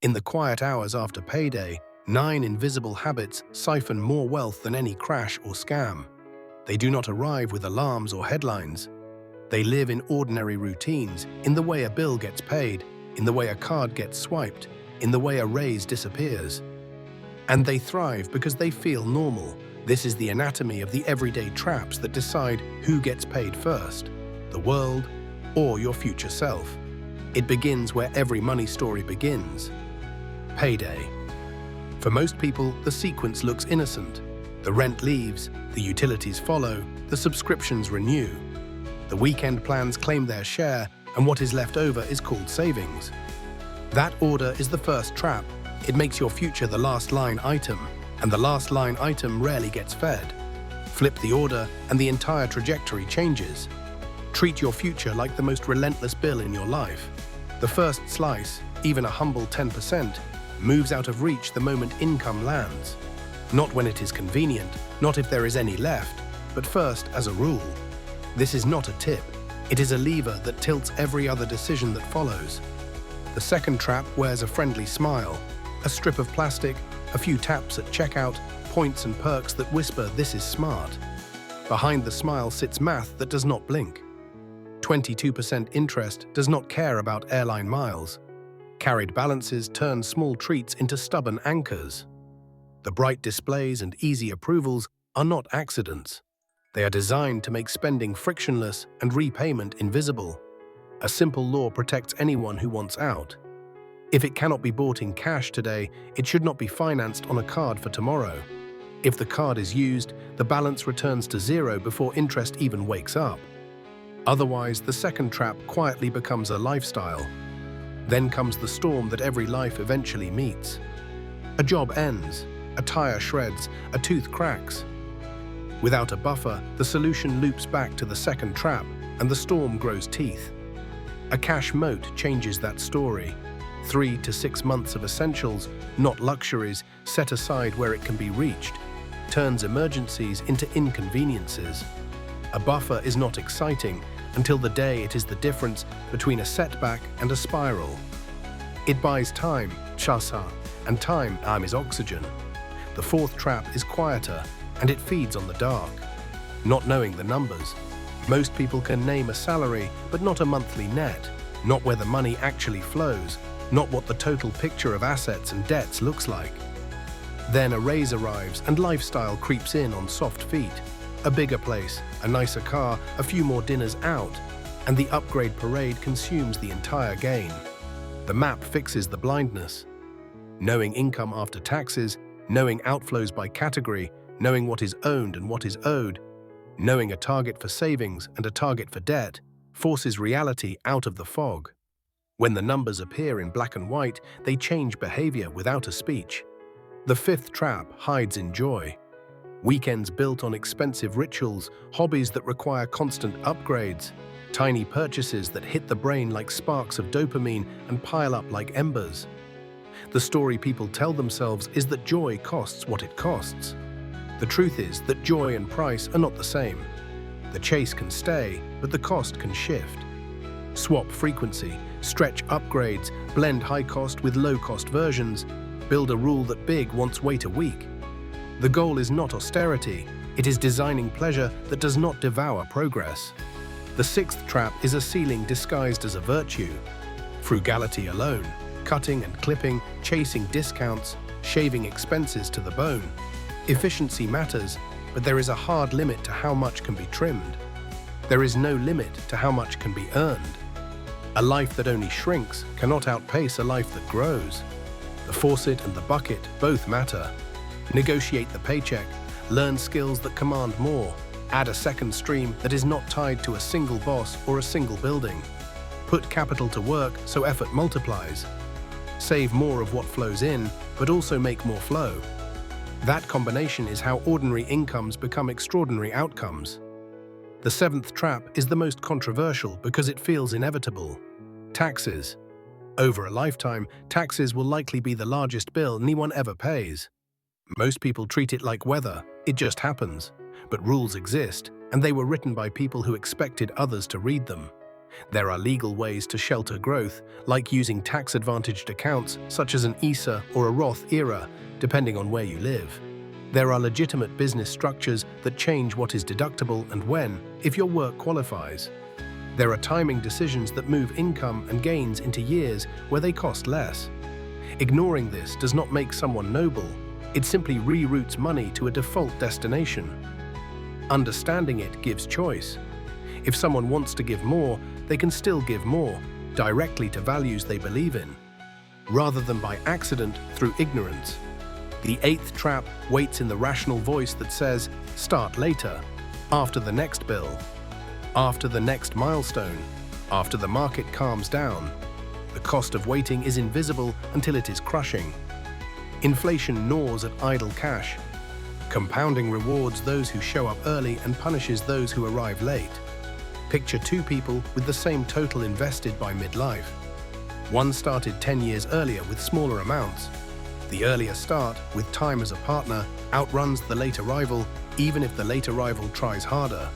In the quiet hours after payday, 9 invisible habits siphon more wealth than any crash or scam. They do not arrive with alarms or headlines. They live in ordinary routines, in the way a bill gets paid, in the way a card gets swiped, in the way a raise disappears. And they thrive because they feel normal. This is the anatomy of the everyday traps that decide who gets paid first, the world or your future self. It begins where every money story begins. Payday. For most people, the sequence looks innocent. The rent leaves, the utilities follow, the subscriptions renew. The weekend plans claim their share, and what is left over is called savings. That order is the first trap. It makes your future the last line item, and the last line item rarely gets fed. Flip the order, and the entire trajectory changes. Treat your future like the most relentless bill in your life. The first slice, even a humble 10%, moves out of reach the moment income lands. Not when it is convenient, not if there is any left, but first as a rule. This is not a tip. It is a lever that tilts every other decision that follows. The second trap wears a friendly smile, a strip of plastic, a few taps at checkout, points and perks that whisper this is smart. Behind the smile sits math that does not blink. 22% interest does not care about airline miles. Carried balances turn small treats into stubborn anchors. The bright displays and easy approvals are not accidents. They are designed to make spending frictionless and repayment invisible. A simple law protects anyone who wants out. If it cannot be bought in cash today, it should not be financed on a card for tomorrow. If the card is used, the balance returns to zero before interest even wakes up. Otherwise, the second trap quietly becomes a lifestyle. Then comes the storm that every life eventually meets. A job ends, a tire shreds, a tooth cracks. Without a buffer, the solution loops back to the second trap, and the storm grows teeth. A cash moat changes that story. 3 to 6 months of essentials, not luxuries, set aside where it can be reached, turns emergencies into inconveniences. A buffer is not exciting until the day it is the difference between a setback and a spiral. It buys time, chasa, and time is oxygen. The fourth trap is quieter, and it feeds on the dark. Not knowing the numbers. Most people can name a salary, but not a monthly net, not where the money actually flows, not what the total picture of assets and debts looks like. Then a raise arrives and lifestyle creeps in on soft feet. A bigger place, a nicer car, a few more dinners out, and the upgrade parade consumes the entire gain. The map fixes the blindness. Knowing income after taxes, knowing outflows by category, knowing what is owned and what is owed, knowing a target for savings and a target for debt, forces reality out of the fog. When the numbers appear in black and white, they change behavior without a speech. The fifth trap hides in joy. Weekends built on expensive rituals, hobbies that require constant upgrades, tiny purchases that hit the brain like sparks of dopamine and pile up like embers. The story people tell themselves is that joy costs what it costs. The truth is that joy and price are not the same. The chase can stay, but the cost can shift. Swap frequency, stretch upgrades, blend high-cost with low-cost versions, build a rule that big wants wait a week. The goal is not austerity, it is designing pleasure that does not devour progress. The sixth trap is a ceiling disguised as a virtue. Frugality alone, cutting and clipping, chasing discounts, shaving expenses to the bone. Efficiency matters, but there is a hard limit to how much can be trimmed. There is no limit to how much can be earned. A life that only shrinks cannot outpace a life that grows. The faucet and the bucket both matter. Negotiate the paycheck, learn skills that command more, add a second stream that is not tied to a single boss or a single building. Put capital to work so effort multiplies. Save more of what flows in, but also make more flow. That combination is how ordinary incomes become extraordinary outcomes. The seventh trap is the most controversial because it feels inevitable. Taxes. Over a lifetime, taxes will likely be the largest bill anyone ever pays. Most people treat it like weather, it just happens. But rules exist, and they were written by people who expected others to read them. There are legal ways to shelter growth, like using tax-advantaged accounts such as an ISA or a RothIra, depending on where you live. There are legitimate business structures that change what is deductible and when, if your work qualifies. There are timing decisions that move income and gains into years where they cost less. Ignoring this does not make someone noble, it simply reroutes money to a default destination. Understanding it gives choice. If someone wants to give more, they can still give more, directly to values they believe in, rather than by accident through ignorance. The eighth trap waits in the rational voice that says, start later, after the next bill, after the next milestone, after the market calms down. The cost of waiting is invisible until it is crushing. Inflation gnaws at idle cash. Compounding rewards those who show up early and punishes those who arrive late. Picture two people with the same total invested by midlife. One started 10 years earlier with smaller amounts. The earlier start, with time as a partner, outruns the late arrival, even if the late arrival tries harder.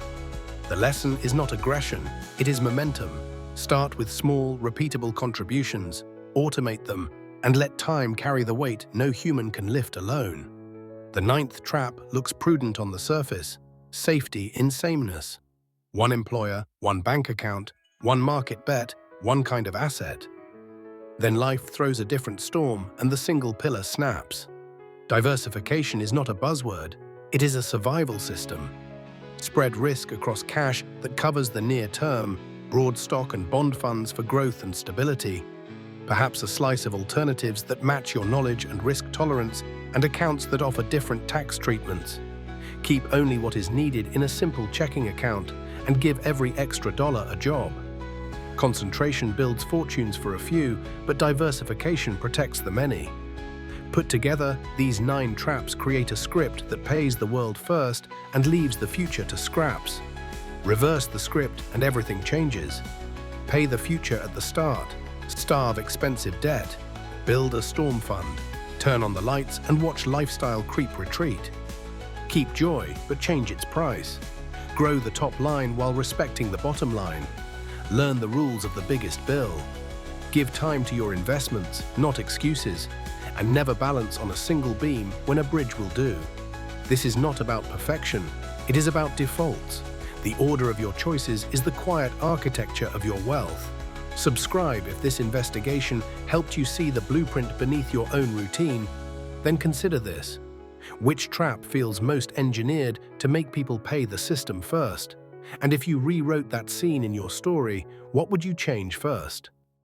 The lesson is not aggression, it is momentum. Start with small, repeatable contributions, automate them, and let time carry the weight no human can lift alone. The ninth trap looks prudent on the surface: safety in sameness. One employer, one bank account, one market bet, one kind of asset. Then life throws a different storm and the single pillar snaps. Diversification is not a buzzword, it is a survival system. Spread risk across cash that covers the near term, broad stock and bond funds for growth and stability, perhaps a slice of alternatives that match your knowledge and risk tolerance, and accounts that offer different tax treatments. Keep only what is needed in a simple checking account and give every extra dollar a job. Concentration builds fortunes for a few, but diversification protects the many. Put together, these 9 traps create a script that pays the world first and leaves the future to scraps. Reverse the script and everything changes. Pay the future at the start. Starve expensive debt. Build a storm fund. Turn on the lights and watch LifestyleCreep retreat. Keep joy, but change its price. Grow the top line while respecting the bottom line. Learn the rules of the biggest bill. Give time to your investments, not excuses, and never balance on a single beam when a bridge will do. This is not about perfection, it is about defaults. The order of your choices is the quiet architecture of your wealth. Subscribe if this investigation helped you see the blueprint beneath your own routine. Then consider this. Which trap feels most engineered to make people pay the system first? And if you rewrote that scene in your story, what would you change first?